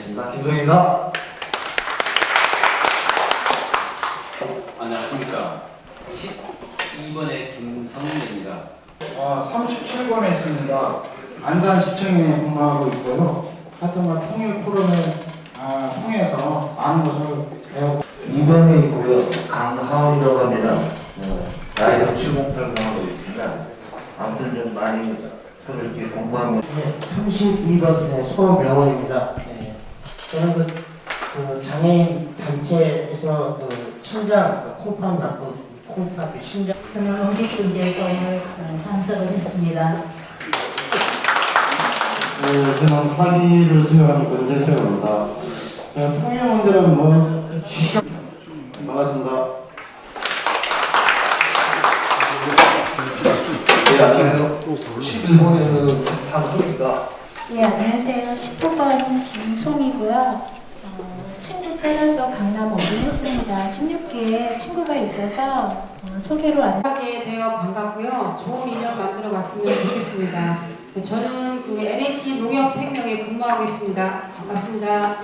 하겠습니다. 김성입니다. 안녕하십니까. 12번의 김성래입니다. 37번에 있습니다. 안산시청에 근무하고 있고요. 하여튼간 통일 포럼을 통해서 많은 것을 배우고 2번에 있고요. 강하원이라고 합니다. 나이로 7080 하고 있습니다. 아무튼 좀 많이 서로 이렇게 공부하면 32번 소명호입니다. 저는 그 장애인 단체에서 신장 콩팥 나쁜 콩팥 신장 저는 홈비교제에서 오늘 참석을 했습니다. 저는 사기를 수행하는 권재태라고 합니다. 통일 문제는 시시각 반갑습니다. 네, 안녕하세요. 11번에는 상소입니다. 예, 안녕하세요. 19번 김송이고요. 친구 따라서 강남 오긴 했습니다. 16기에 친구가 있어서 소개로 하게 되어 반갑고요. 좋은 인연 만들어 봤으면 좋겠습니다. 저는 그 NH 농협생명에 근무하고 있습니다. 반갑습니다.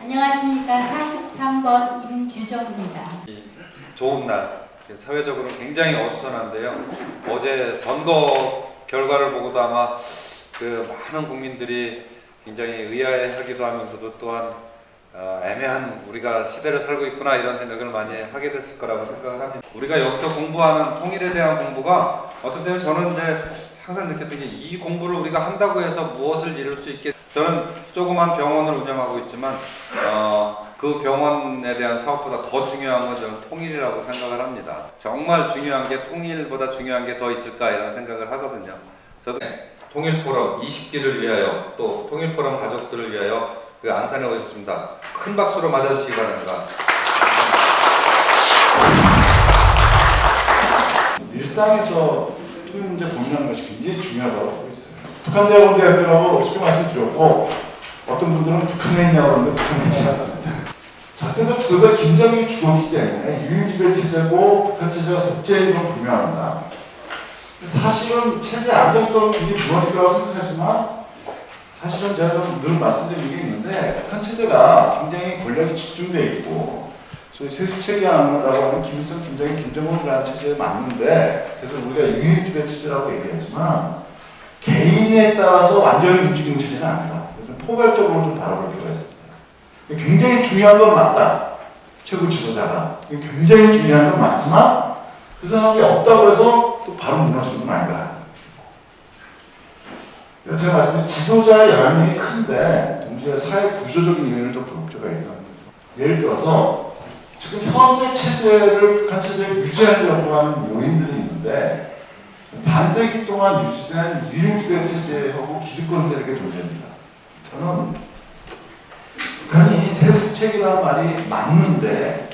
안녕하십니까. 43번 임규정입니다. 좋은 날, 사회적으로 굉장히 어수선한데요. 어제 선거 결과를 보고도 아마 그 많은 국민들이 굉장히 의아해하기도 하면서도 또한 애매한 우리가 시대를 살고 있구나 이런 생각을 많이 하게 됐을 거라고 생각을 합니다. 우리가 여기서 공부하는 통일에 대한 공부가 어떤 때는 저는 이제 항상 느꼈던 게 이 공부를 우리가 한다고 해서 무엇을 이룰 수 있게, 저는 조그만 병원을 운영하고 있지만 그 병원에 대한 사업보다 더 중요한 건 저는 통일이라고 생각을 합니다. 정말 중요한 게 통일보다 중요한 게 더 있을까 이런 생각을 하거든요. 저도 통일포럼 20기를 위하여 또 통일포럼 가족들을 위하여 그 안산에 오셨습니다. 큰 박수로 맞아주시기 바랍니다. 일상에서 통일 문제 고민하는 것이 굉장히 중요하다고 보고 있어요. 북한 대학원대학교라고 쉽게 말씀드렸고 어떤 분들은 북한에 있냐고 하는데 북한에 있지 않습니다. 자태적 지도자 김정일이 죽었기 때문에 유일지배 체제고 북한 체제가 독재인 걸 분명합니다. 사실은 체제 안정성이 굉장히 무너질 거라고 생각하지만 사실은 제가 늘 말씀드린 게 있는데 북한 체제가 굉장히 권력이 집중되어 있고 소위 세습체계라고 하는 김일성, 김정일, 김정은이라는 체제에 맞는데 그래서 우리가 유일지배 체제라고 얘기하지만 개인에 따라서 완전히 움직이는 체제는 아니다. 그래서 포괄적으로 좀 바라볼 필요가 있습니다. 굉장히 중요한 건 맞다. 최고 지도자가. 굉장히 중요한 건 맞지만 그 사람이 없다고 해서 또 바로 무너지는 건 아니다. 제가 말씀드린 지도자의 영향력이 큰데 동시에 사회 구조적인 요인을 또 볼 필요가 있다는 거죠. 예를 들어서 지금 현재 체제를 북한 체제를 유지하려고 하는 요인들이 있는데 반세기 동안 유지된 유일지배 체제하고 기득권 세력의 존재입니다. 저는 북한이 세습책이라는 말이 맞는데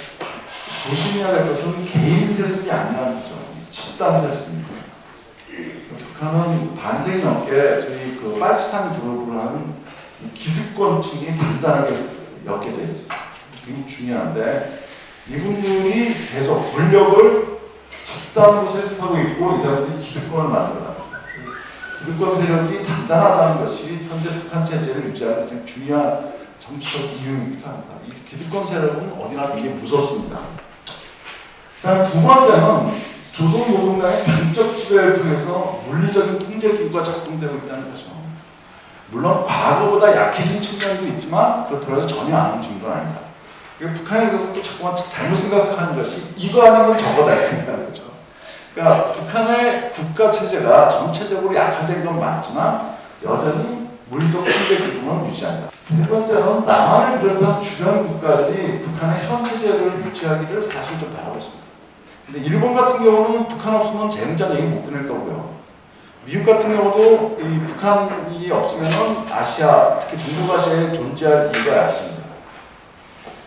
조심해야 될 것은 개인 세습이 아니라는 거죠. 집단 세습입니다. 북한은 반세기 넘게 저희 그 빨치산 그룹을 하는 기득권층이 단단하게 엮여져 있습니다. 굉장히 중요한데 이분들이 계속 권력을 집단으로 세습하고 있고 이 사람들이 기득권을 만들어갑니다. 기득권 세력이 단단하다는 것이 현재 북한 체제를 유지하는 가장 중요한 정치적 이유이기도 합니다. 이 기득권 세력은 어디나 굉장히 무섭습니다. 그다음 두 번째는 조선 노동당의 단적 지배를 통해서 물리적인 통제기구가 작동되고 있다는 거죠. 물론 과거보다 약해진 측면도 있지만 그렇다고 해서 전혀 안 움직인 건 아니다. 북한에 대해서 또 자꾸만 잘못 생각하는 것이 이거 아니면 저거다 이렇게 생각하는 거죠. 그러니까 북한의 국가 체제가 전체적으로 약화된 건 맞지만 여전히 물리적 통제 기구는 유지한다. 세 번째는 남한을 비롯한 주변 국가들이 북한의 현 체제를 유지하기를 사실 좀 바라고 있습니다. 근데 일본 같은 경우는 북한 없으면 재무전 얘기 못 끝낼 거고요. 미국 같은 경우도 이 북한이 없으면은 아시아, 특히 동북아시아에 존재할 이유가 약해집니다.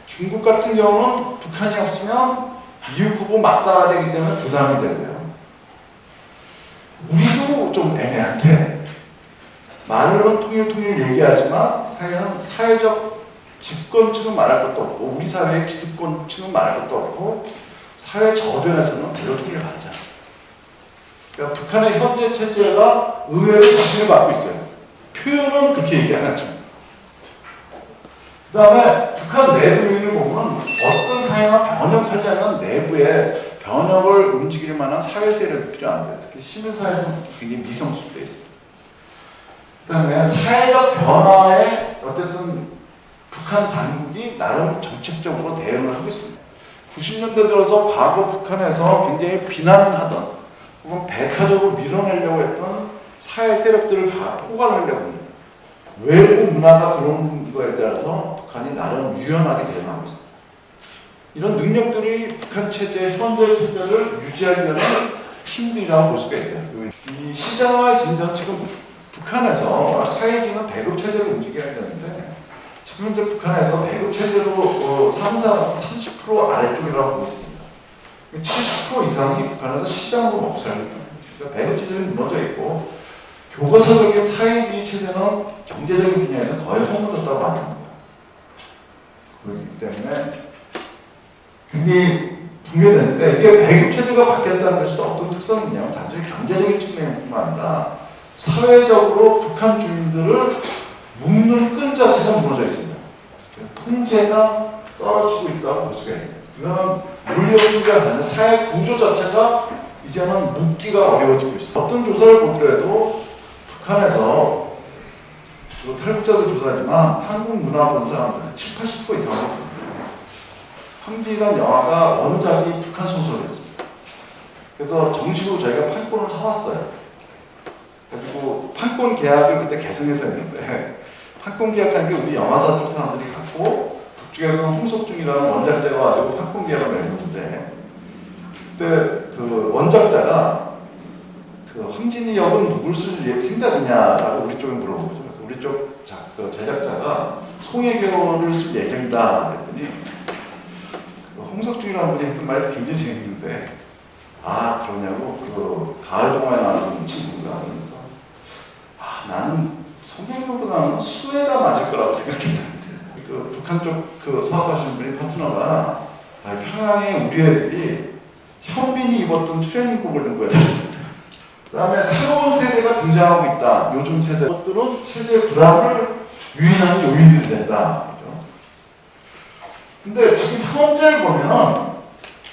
중국 같은 경우는 북한이 없으면 미국하고 맞닿아야 되기 때문에 부담이 되고요. 우리도 좀 애매한데 말로는 통일 얘기하지만 사회는 사회적 집권층은 말할 것도 없고 우리 사회의 기득권층은 말할 것도 없고 사회 저변에서는 별로 통일을 하지 않습니다. 그러니까 북한의 현재 체제가 의외로 지지를 받고 있어요. 표현은 그렇게 얘기 안 하죠. 다음에 북한 내부 요인을 보면 어떤 사회가 변혁하려면 내부에 변혁을 움직일 만한 사회 세력이 필요한데 특히 시민사회에서 굉장히 미성숙되어 있습니다. 그 다음에 사회적 변화에 어쨌든 북한 당국이 나름 정책적으로 대응을 하고 있습니다. 90년대 들어서 과거 북한에서 굉장히 비난하던 혹은 배타적으로 밀어내려고 했던 사회 세력들을 다 포괄하려고 합니다. 외부 문화가 들어온 거에 따라서 북한이 나름 유연하게 대응하고 있습니다. 이런 능력들이 북한 체제의 현재 체제를 유지하려는 힘들이라고 볼 수가 있어요. 이 시장화의 진전, 지금 북한에서 사회주의는 배급 체제로 움직여야 되는데 지금 현재 북한에서 배급 체제로 사무사는 30% 아래쪽이라고 보고 있습니다. 70% 이상이 북한에서 시장으로 없어요. 그러니까 배급 체제는 무너져 있고 교과서적인 사회주의 체제는 경제적인 분야에서 거의 허물었다고 말합니다. 그렇기 때문에 굉장히 붕괴되는데 이게 배급 체제가 바뀌었다는 것이 어떤 특성이 있냐면 단순히 경제적인 측면뿐만 아니라 사회적으로 북한 주민들을 묶는 끈 자체가 무너져 있습니다. 통제가 떨어지고 있다고 볼 수가 있습니다. 이거는 물리적 통제가 아니라 사회 구조 자체가 이제는 묶기가 어려워지고 있습니다. 어떤 조사를 보더라도 북한에서 주로 탈북자들 조사지만 한국 문화 본 사람들은 70, 80% 이상은 함기라는 영화가 원작이 북한 소설이었습니다. 그래서 정식으로 저희가 판권을 사왔어요. 그리고 판권 계약을 그때 개성해서 했는데 판권 계약한 게 우리 영화사 쪽 사람들이 갖고 북중에서는 홍석중이라는 원작자가 와가지고 판권 계약을 했는데 그때 그 원작자가 그 황진이 역은 누굴 쓸 생각이냐라고 우리 쪽에 물어본 거죠. 그래서 우리 쪽 제작자가 송혜교를 쓸 예정이다 그랬더니 홍석중이라는 분이 했던 말이 굉장히 재밌는데 아 그러냐고 그 가을 동화에 나왔던 친구가 그러면서 아 나는 송혜교보다는 수혜가 맞을 거라고 생각했는데 그 북한 쪽 그 사업하시는 분이 파트너가 아, 평양에 우리 애들이 현빈이 입었던 트레이닝복을 입은 거야. 그 다음에 새로운 세대가 등장하고 있다. 요즘 세대 것들은 체제 불안을 유인하는 요인들이 된다. 그렇죠? 근데 지금 현재를 보면은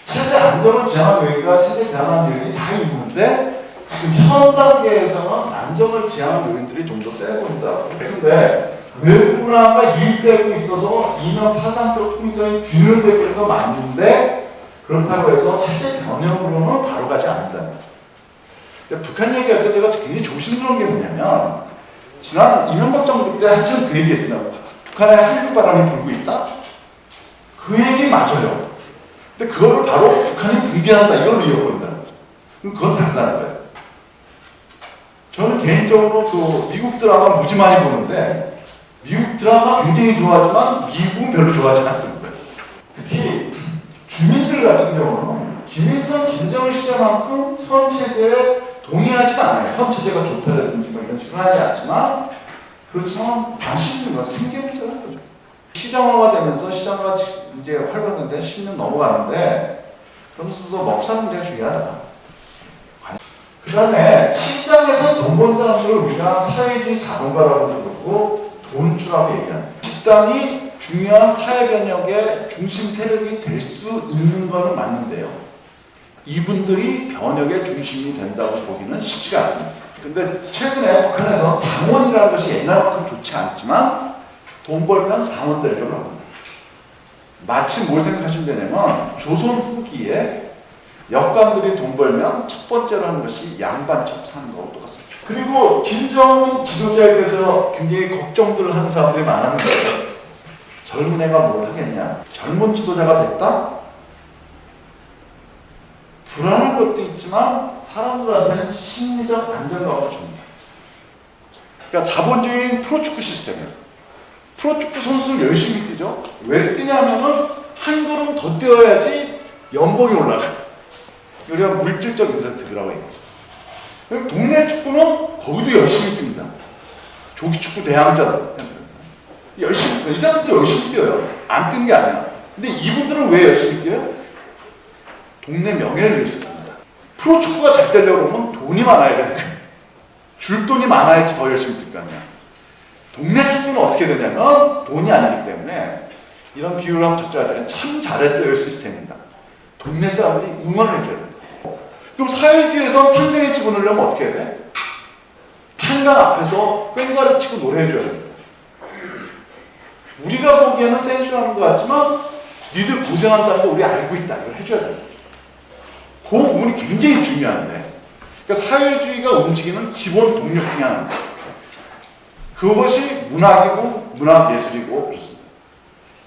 체제 안정을 지향하는 요인과 체제 변화하는 요인이 다 있는데 지금 현 단계에서는 안정을 지향하는 요인들이 좀 더 세 보인다. 근데 외부 문화가 유입되고 있어서 이념 사상적 통일성이 균열되고 있는 건 맞는데 그렇다고 해서 체제 변형으로는 바로 가지 않는다. 북한 얘기할 때 제가 굉장히 조심스러운 게 뭐냐면 지난 이명박 정부 때 한참 그 얘기했습니다. 북한에 한류 바람이 불고 있다? 그 얘기 맞아요. 근데 그거를 바로 북한이 붕괴한다 이걸로 이어버린다. 그럼 그건 다르다는 거예요. 저는 개인적으로 그 미국 드라마 무지 많이 보는데 미국 드라마 굉장히 좋아하지만 미국은 별로 좋아하지 않습니다. 특히 주민들 같은 경우는 김일성 김정일 시대만큼 현 체제에 동의하지 않아요. 현 체제가 좋다든지 뭐 이런 식으로 하지 않지만 그렇지만 관심 있는 건 생계문제라는 거죠. 시장화가 되면서 시장화가 이제 활발한데 10년 넘어가는데 그러면서도 먹사 문제가 중요하다. 그 다음에 시장에서 돈 번 사람들을 우리가 사회주의 자본가라고도 그렇고 돈주라고 얘기합니다. 집단이 중요한 사회 변혁의 중심 세력이 될 수 있는 것은 맞는데요. 이분들이 변혁의 중심이 된다고 보기는 쉽지가 않습니다. 근데 최근에 북한에서 당원이라는 것이 옛날만큼 좋지 않지만 돈 벌면 당원 되려고 합니다. 마치 뭘 생각하시면 되냐면 조선 후기에 역관들이 돈 벌면 첫 번째로 하는 것이 양반첩 사는 거하고 똑같습니다. 그리고 김정은 지도자에 대해서 굉장히 걱정들을 하는 사람들이 많았는데 젊은 애가 뭘 하겠냐. 젊은 지도자가 됐다? 불안한 것도 있지만 사람들한테는 심리적 안정감을 줍니다. 그러니까 자본주의인 프로축구 시스템이에요. 프로축구 선수를 열심히 뛰죠. 왜 뛰냐면은 한 걸음 더 뛰어야지 연봉이 올라가요. 우리가 물질적 인센티브라고 해요. 동네 축구는 거기도 열심히 뜁니다. 조기축구 대항자들 열심히 뛰어요. 이 사람들도 열심히 뛰어요. 안 뛰는 게 아니야. 근데 이분들은 왜 열심히 뛰어요? 동네 명예를 위해서 뜁니다. 프로축구가 잘 되려고 하면 돈이 많아야 되는 거예요. 줄 돈이 많아야지 더 열심히 뛸 거 아니야. 동네 축구는 어떻게 되냐면 돈이 아니기 때문에 이런 비유를 하면 적절하잖아요. 참 잘했어요 시스템입니다. 동네 사람들이 응원을 해줘야 돼요. 그럼 사회주의에서 탄광에 집어넣으려면 어떻게 해야 돼? 탄광 앞에서 꽹과를 치고 노래해줘야 돼요. 우리가 보기에는 센슈하는 것 같지만 니들 고생한다는 거 우리 알고 있다. 이걸 해줘야 돼요. 그 부분이 굉장히 중요한데 그러니까 사회주의가 움직이는 기본 동력 중에 하나입니다. 그것이 문학이고 문학예술이고 그렇습니다.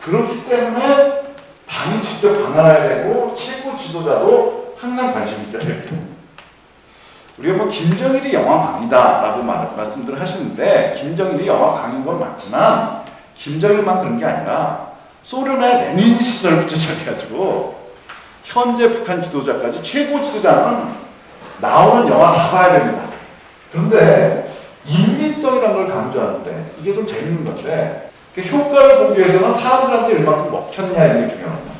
그렇기 때문에 당이 직접 강화해야 되고 최고 지도자도 항상 관심이 있어야 됩니다. 우리가 뭐 김정일이 영화광이다 라고 말씀들을 하시는데 김정일이 영화광인 건 맞지만 김정일만 그런 게 아니라 소련의 레닌 시절부터 시작해가지고 현재 북한 지도자까지 최고 지도자는 나오는 영화 다 봐야 됩니다. 그런데 인민성이라는 걸 강조하는데 이게 좀 재밌는 건데 효과를 보기 위해서는 사람들한테 얼마큼 먹혔냐 이게 중요합니다.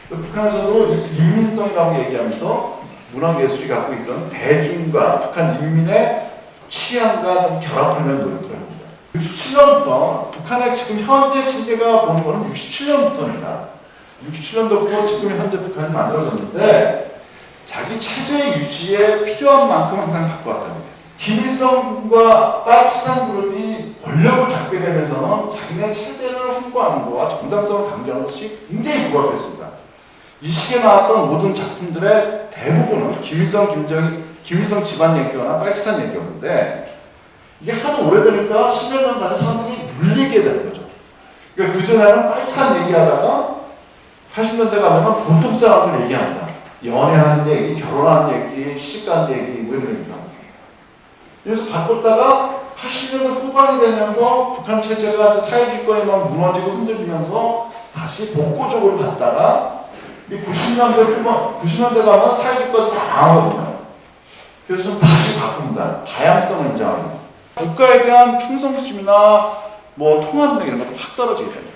북한에서도 인민성이라고 얘기하면서 문학예술이 갖고 있던 대중과 북한 인민의 취향과 좀 결합하려는 노력을 합니다. 67년부터 북한의 지금 현재 체제가 보는 거는 67년부터입니다. 67년도부터 지금 현재 북한이 만들어졌는데 자기 체제 유지에 필요한 만큼 항상 갖고 왔답니다. 김일성과 빨치산 그룹이 권력을 잡게 되면서는 자기네 체제를 홍보하는 것과 정당성을 강조하는 것이 굉장히 부각됐습니다. 이 시기에 나왔던 모든 작품들의 대부분은 김일성 집안 얘기거나 빨치산 얘기였는데 이게 하도 오래되니까 10여 년간에 사람들이 물리게 되는 거죠. 그러니까 그전에는 빨치산 얘기하다가 80년대 가면은 보통 사람들 얘기한다. 연애하는 얘기, 결혼하는 얘기, 시집가는 얘기, 뭐 이런 얘기를 합니다. 그래서 바꿨다가 80년대 후반이 되면서 북한 체제가 사회주의권이 막 무너지고 흔들리면서 다시 복고적으로 갔다가 90년대 가면 사회주의권이 다 망하거든요. 그래서 좀 다시 바꿉니다. 다양성을 인정합니다. 국가에 대한 충성심이나 뭐 통합력 이런 것도 확 떨어지게 됩니다.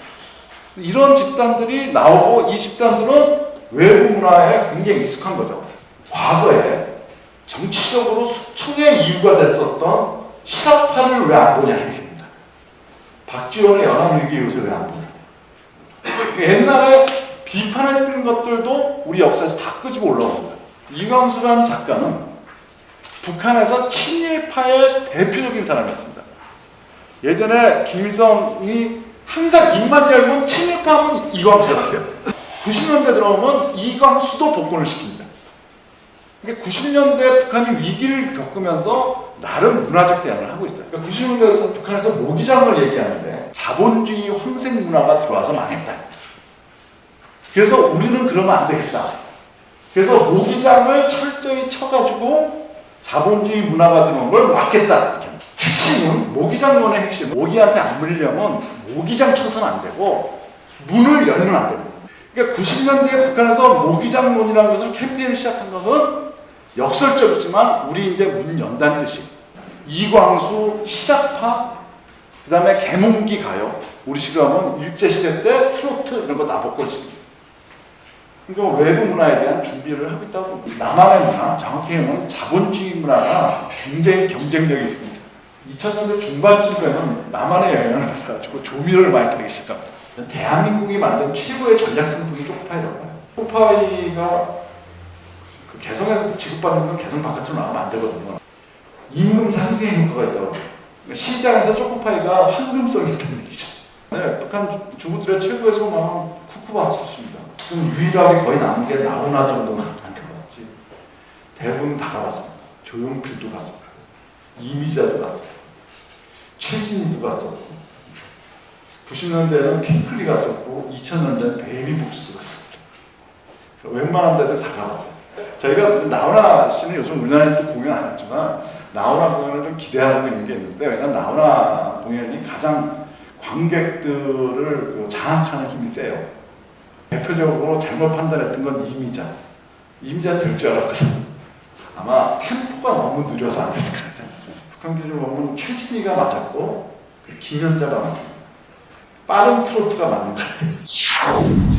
이런 집단들이 나오고 이 집단들은 외부 문화에 굉장히 익숙한 거죠. 과거에 정치적으로 숙청의 이유가 됐었던 실업파를 왜 안 보냐 얘기입니다. 박지원의 연합일기 요새 왜 안 보냐. 옛날에 비판했던 것들도 우리 역사에서 다 끄집어 올라옵니다. 이광수라는 작가는 북한에서 친일파의 대표적인 사람이었습니다. 예전에 김일성이 항상 입만 열면 친일파 하면 이광수였어요. 90년대 들어오면 이광수도 복권을 시킵니다. 90년대 북한이 위기를 겪으면서 나름 문화적 대응을 하고 있어요. 90년대 북한에서 모기장을 얘기하는데 자본주의 황색 문화가 들어와서 망했다. 그래서 우리는 그러면 안 되겠다. 그래서 모기장을 철저히 쳐가지고 자본주의 문화가 들어온 걸 막겠다. 핵심은 모기장론의 핵심. 모기한테 안 물리려면 모기장 쳐서는 안 되고 문을 열면 안 됩니다. 그러니까 90년대에 북한에서 모기장론이라는 것을 캠페인을 시작한 것은 역설적이지만 우리 이제 문 연다는 뜻이 이광수 실학파 그 다음에 개몽기 가요. 우리 식으로 하면 일제시대 때 트로트 이런 거 다 복권시킵니다. 그러니까 외부 문화에 대한 준비를 하고 있다고. 남한의 문화, 정확히 얘기하면 자본주의 문화가 굉장히 경쟁력이 있습니다. 2000년대 중반쯤에는 남한의 영향을 받아가지고 조미료를 많이 타기 시작합니다. 대한민국이 만든 최고의 전략 상품이 초코파이라고 해요. 초코파이가 그 개성에서 지급받는 건 개성 바깥으로 나가면 안 되거든요. 임금 상승의 효과가 있다고. 그러니까 시장에서 초코파이가 황금성이 있다는 얘기죠. 네, 북한 주부들의 최고의 소망은 쿠쿠바스입니다. 지금 유일하게 거의 남은 게 나훈아 정도만 안 가봤지. 대부분 다 가봤습니다. 조용필도 갔습니다. 이미자도 갔습니다. 최진희도 갔었고 90년대에는 핑클리 갔었고 2000년대에는 베이비복스도 갔습니다. 웬만한 데들 다 가봤어요. 저희가 나훈아 씨는 요즘 우리나라에서도 공연 안 했지만 나훈아 공연을 좀 기대하고 있는 게 있는데 왜냐면 나훈아 공연이 가장 관객들을 장악하는 힘이 세요. 대표적으로 잘못 판단했던 건 이미자. 이미자 될 줄 알았거든. 아마 템포가 너무 느려서 안 됐을 것 같아요. 북한 기준으로 보면 최진희가 맞았고 김연자가 맞습니다. 빠른 트로트가 맞는 것 같아요.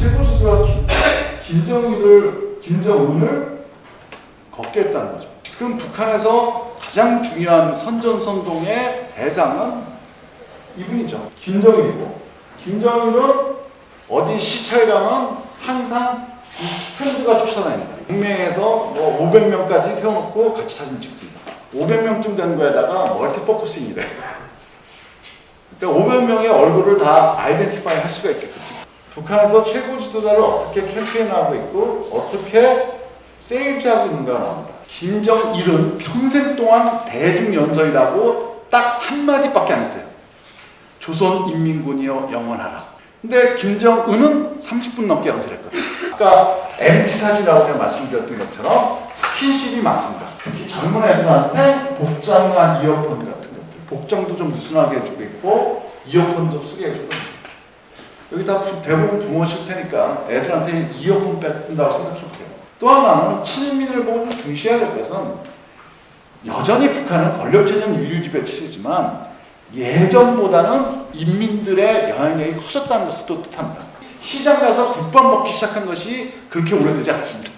최고 지도가 김정은을 걷게 했다는 거죠. 지금 북한에서 가장 중요한 선전선동의 대상은 이분이죠. 김정일이고, 김정일은 어디 시차에 가면 항상 이 스탠드가 쫓아다닙니다. 동맹에서 뭐 500명까지 세워놓고 같이 사진 찍습니다. 500명쯤 되는 거에다가 멀티포커싱이래. 그러니까 500명의 얼굴을 다 아이덴티파이 할 수가 있게끔. 북한에서 최고 지도자를 어떻게 캠페인하고 있고 어떻게 세일즈하고 있는가 나옵니다. 김정일은 평생 동안 대중연설이라고 딱 한마디밖에 안 했어요. 조선인민군이여 영원하라. 근데 김정은은 30분 넘게 연설했거든요. 아까 MT 사진이라고 제가 말씀드렸던 것처럼 스킨십이 많습니다. 특히 젊은 애들한테 복장과 이어폰 같은 것들, 복장도 좀 느슨하게 해주고 있고 이어폰도 쓰게 해주고 있고. 여기 다 대부분 부모실 테니까 애들한테 이어폰 뺏는다고 생각해보세요. 또 하나는 친민을 보고 중시해야 될 것은 여전히 북한은 권력체제는 유일지배체제지만 예전보다는 인민들의 영향력이 커졌다는 것을 또 뜻합니다. 시장 가서 국밥 먹기 시작한 것이 그렇게 오래되지 않습니다.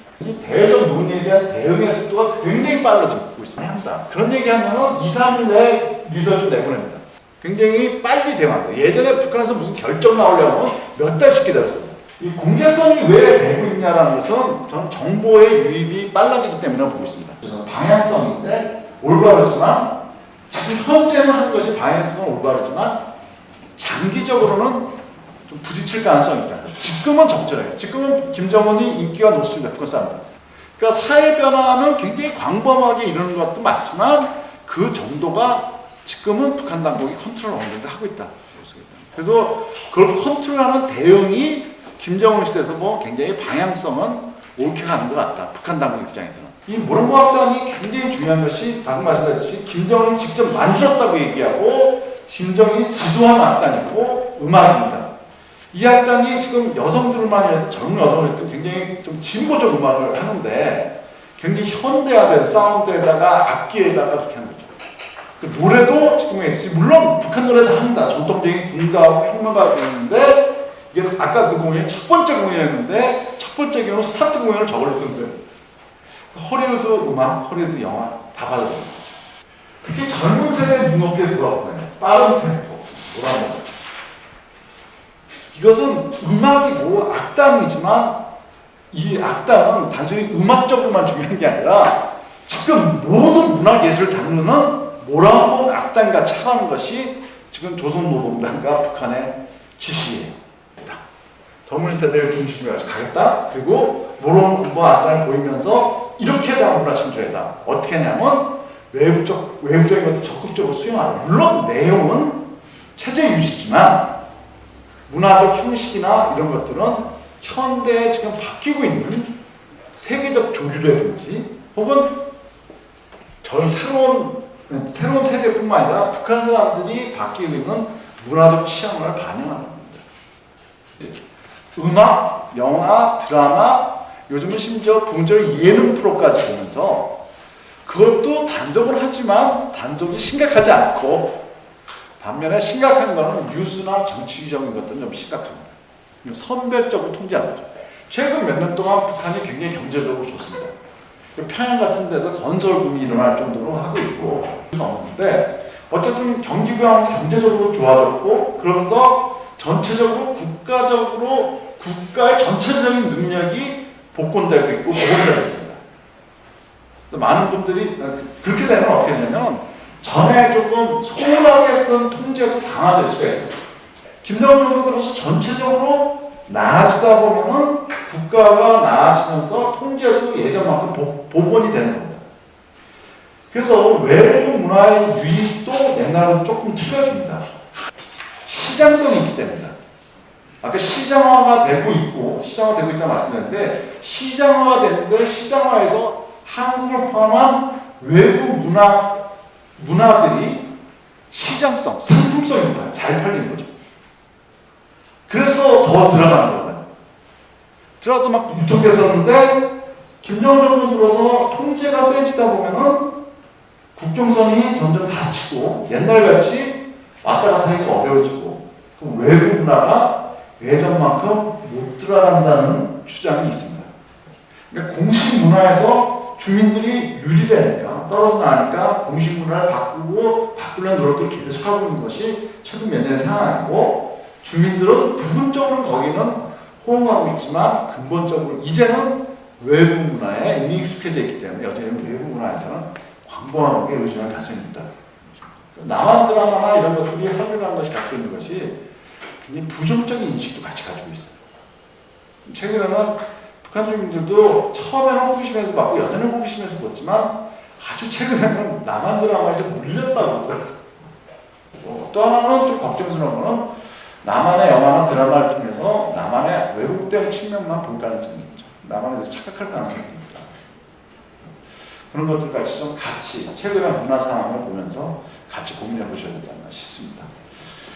대외적 논의에 대한 대응의 속도가 굉장히 빨라지고 있습니다. 그런 얘기하면 2, 3일 내에 리서치를 내보냅니다. 굉장히 빨리 대응합니다. 예전에 북한에서 무슨 결정 나오려면 몇 달씩 기다렸습니다. 이 공개성이 왜 되고 있냐는 것은 저는 정보의 유입이 빨라지기 때문에 보고 있습니다. 그래서 방향성인데 올바르지만 지금 현재는 하는 것이 방향성은 올바르지만 장기적으로는 좀 부딪힐 가능성이 있다. 지금은 적절해요. 지금은 김정은이 인기가 높습니다. 북한 사람들. 그러니까 사회 변화는 굉장히 광범하게 이루는 것도 맞지만 그 정도가 지금은 북한 당국이 컨트롤 어느 정도 하고 있다. 그래서 그걸 컨트롤하는 대응이 김정은 시대에서 뭐 굉장히 방향성은 옳게 가는 것 같다. 북한 당국 입장에서는. 이 모론과학단이 굉장히 중요한 것이 방금 말씀드렸듯이 김정은이 직접 만들었다고 얘기하고 김정은이 지도한 악단이고 음악입니다. 이 악단이 지금 여성들만 해서 젊은 여성들 굉장히 좀 진보적 음악을 하는데 굉장히 현대화된 사운드에다가 악기에다가 그렇게 하는 거죠. 그 노래도 지금 물론 북한 노래 다 합니다. 전통적인 군가하고 혁명가가 있는데 이게 아까 그 공연이 첫 번째 공연이었는데 첫 번째 경우는 스타트 공연을 저걸로 끊거든요. 허리우드 음악, 허리우드 영화 다 받아들이는 거죠. 특히 젊은 세대의 눈높이에 돌아오거든요. 빠른 템포, 노란색. 이것은 음악이고 악단이지만 이 악단은 단순히 음악적으로만 중요한 게 아니라 지금 모든 문화예술을 다루는 몰아온 악단같이 하라는 것이 지금 조선노동당과 북한의 지시예요. 젊은 세대를 중심으로 해서 가겠다. 그리고 모론 악단을 보이면서 이렇게 대한 문화 창조했다. 어떻게 하냐면 외부적인 것도 적극적으로 수용하다. 물론 내용은 체제 유지지만 문화적 형식이나 이런 것들은 현대에 지금 바뀌고 있는 세계적 조류라든지 혹은 새로운 세대뿐만 아니라 북한 사람들이 바뀌고 있는 문화적 취향을 반영하는 겁니다. 음악, 영화, 드라마, 요즘은 심지어 부분적으로 예능 프로까지 보면서 그것도 단속을 하지만 단속이 심각하지 않고 반면에 심각한 거는 뉴스나 정치적인 것들은 좀 심각합니다. 선별적으로 통제하는 거죠. 최근 몇 년 동안 북한이 굉장히 경제적으로 좋습니다. 평양 같은 데서 건설붐이 일어날 정도로 하고 있고 없는데 어쨌든 경기부양하면서 경제적으로 좋아졌고 그러면서 전체적으로 국가의 전체적인 능력이 복권되고 있고 복원되고 있습니다. 그래서 많은 분들이 그렇게 되면 어떻게 되냐면 전에 조금 소홀하게 했던 통제도 강화될 수가 있어요. 김정은 정부 들어서 전체적으로 나아지다 보면은 국가가 나아지면서 통제도 예전만큼 복원이 되는 겁니다. 그래서 외부 문화의 유입도 옛날은 조금 틀려집니다. 시장성이 있기 때문이다. 아까 시장화가 되고 있다고 말씀드렸는데 시장화가 되는데 시장화에서 한국을 포함한 외부 문화들이 시장성, 상품성인 거예요. 잘 팔리는 거죠. 그래서 더 들어가는 거거든요. 들어가서 막 유통됐었는데 김정은 정부 들어서 통제가 세지다 보면은 국경선이 점점 닫히고 옛날같이 왔다 갔다 하기가 어려워지고 그럼 외부 문화가 예전만큼 못 들어간다는 주장이 있습니다. 그러니까 공식 문화에서 주민들이 유리되니까 떨어져 나니까 공식 문화를 바꾸려는 노력들을 계속하고 있는 것이 최근 몇 년의 상황이고, 주민들은 부분적으로 거기는 호응하고 있지만 근본적으로 이제는 외부 문화에 이미 익숙해져 있기 때문에 여전히 외부 문화에서는 광범하는 게 의존할 가능성이 있다. 남한 드라마나 이런 것들이 한국이라는 것이 갖고 있는 것이 굉장히 부정적인 인식도 같이 가지고 있어요. 최근에는 북한 주민들도 처음에는 호기심에서 봤고 여전히 호기심에서 봤지만 아주 최근에는 남한 드라마에 좀 물렸다고 그러더라고요. 또 하나는 좀 걱정스러운 거는 남한의 영화나 드라마를 통해서 남한의 왜곡된 측면만 볼 가능성이 있죠. 남한에 대해서 착각할 가능성이 있다. 그런 것들까지 좀 같이 최근의 문화 상황을 보면서 같이 고민해 보셔야 된다 싶습니다.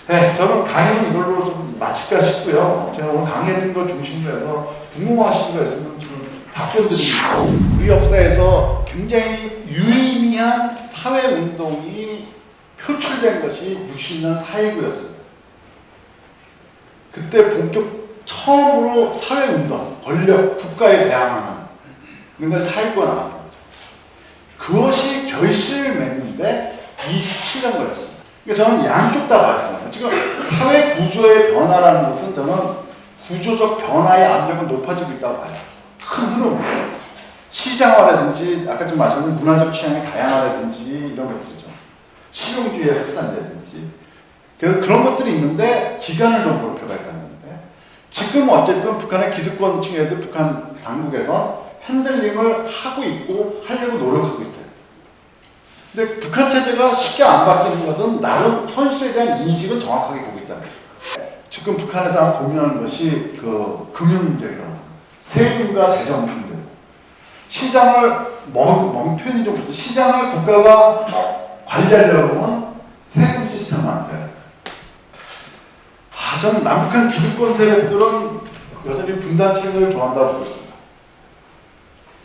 네, 저는 강의는 이걸로 좀 마칠까 싶고요. 제가 오늘 강의했던 걸 중심으로 해서 궁금하신 거 있으면 좀 답변드립니다. 우리 역사에서 굉장히 유의미한 사회운동이 표출된 것이 60년 4.19였습니다. 그때 처음으로 사회운동, 권력, 국가에 대항하는 그런 걸 4.19가 나왔던 거죠. 그것이 결실을 맺는데 27년 걸렸습니다. 그러니까 저는 양쪽 다 봐야 돼요. 지금 사회 구조의 변화라는 것은 저는 구조적 변화의 압력은 높아지고 있다고 봐요. 큰 흐름. 시장화라든지 아까 좀 말씀드린 문화적 취향의 다양화라든지 이런 것들이죠. 실용주의의 확산이라든지 그런 것들이 있는데 기간을 좀 볼 필요가 있다는 건데, 지금 어쨌든 북한의 기득권층에도 북한 당국에서 핸들링을 하고 있고 하려고 노력하고 있어요. 근데 북한 체제가 쉽게 안 바뀌는 것은 나름 현실에 대한 인식을 정확하게 보고 있다는 거예요. 지금 북한에서 고민하는 것이 그 금융 문제라고, 세금과 재정 문제, 시장을 표현이 좀 그렇죠. 시장을 국가가 관리하려고 하면 세금 시스템은 안 돼요. 저는 남북한 기득권 세력들은 여전히 분단체제를 좋아한다고 보고 있습니다.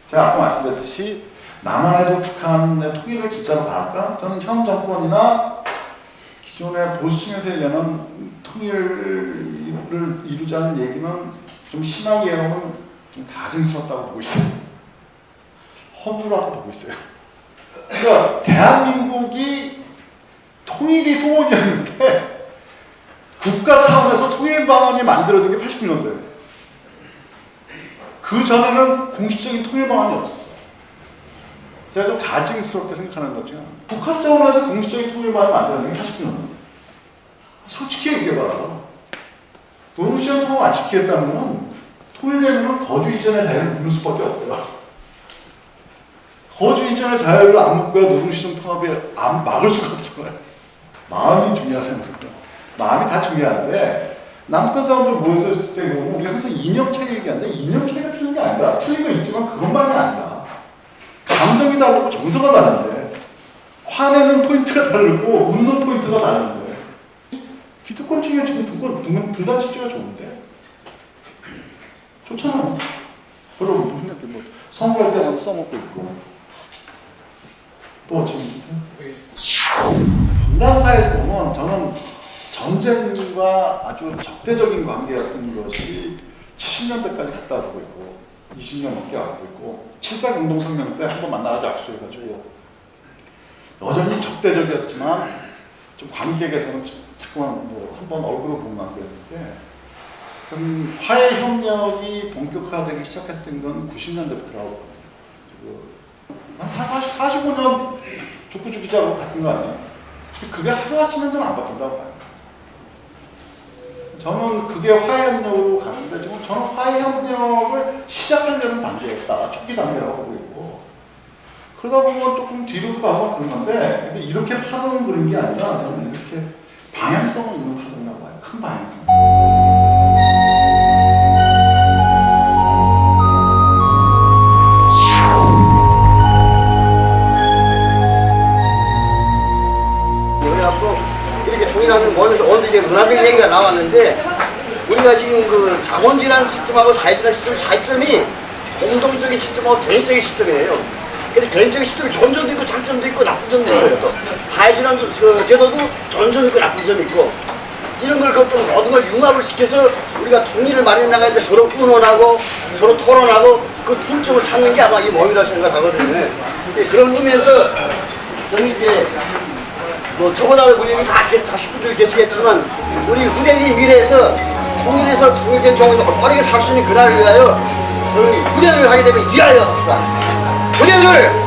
제가 아까 말씀드렸듯이 남한에도 북한의 통일을 진짜로 바랄까? 저는 현 정권이나 기존의 보수층에서 얘기하는 통일을 이루자는 얘기는 좀 심하게 하면 좀 가증스럽다고 보고 있어요. 허무라고 보고 있어요. 그러니까 대한민국이 통일이 소원이었는데 국가 차원에서 통일 방안이 만들어진 게 89년도예요. 그 전에는 공식적인 통일 방안이 없었어요. 제가 좀 가증스럽게 생각하는 거죠. 국가 차원에서 공식적인 통일 방안이 만들어진 게 89년도. 솔직히 얘기해봐라. 노동시장 통합 안 지키겠다면 통일되면 거주 이전의 자유를 묻는 수밖에 없어요. 거주 이전의 자유를 안 묻고야 노동시장 통합에 안 막을 수가 없잖아요. 마음이 중요하다는 거죠. 마음이 다 중요한데, 남북한 사람들 모여서 있을 때 보면 우리가 항상 이념차이 얘기하는데 이념차이가 틀린 게 아니다. 틀린 거 있지만 그것만이 아니다. 감정이 다르고 정서가 다른데, 화내는 포인트가 다르고 웃는 포인트가 다른데, 기득권층에 지금 분단체제가 좋은데 좋잖아요. 별로 뭐 선거할 때마다 써먹고 있고. 또 지금 있어요? 분단사에서 보면 저는 전쟁과 아주 적대적인 관계였던 것이 70년대까지 갔다 오고 있고 20년 넘게 가고 있고 7.4 공동성명 때 한번 만나가지고 악수해가지고 여전히 적대적이었지만 좀 관객에서는 자꾸만 뭐 한번 얼굴을 보는 관계였는데, 좀 화해 협력이 본격화되기 시작했던 건 90년대부터라고 한 45년 죽고 죽이자고 같은 거 아니에요? 그게 하루아침에 좀 안 바뀐다고 봐요. 저는 그게 화해협력으로 가는데, 지금 저는 화해협력을 시작하려는 단계였다. 초기 단계라고 보고 있고, 그러다 보면 조금 뒤로도 가고 그런 건데, 근데 이렇게 파동을 부린 게 아니라 저는 이렇게 방향성을 있는 파동이라고 봐요. 큰 방향성. 이렇게 동일하면 뭐냐면 오늘 이제 문화적 얘기가 나왔는데, 우리가 지금 그 자본주의라는 시스템하고 사회주의라는 시스템 차이점이 공동적인 시스템하고 개인적인 시스템이에요. 근데 개인적인 시스템이 좋은 점도 있고 장점도 있고 나쁜 점도 있어요. 또 사회주의라는 그 제도도 좋은 점도 있고 나쁜 점도 있고, 이런 걸 것들 모든 걸 융합을 시켜서 우리가 통일을 마련해 나가는데 서로 의논하고 서로 토론하고 그 중점을 찾는 게 아마 이 모임이라고 생각하거든요. 그런 의미에서 저는 이제 뭐 저보다 우리 여기 다 자식분들 계시겠지만 우리 후대인 미래에서 통일해서 통일된 종에서 빠르게 살 수 있는 그날을 위하여 저는 후대를 하게 되면 위하여 합시다. 후대를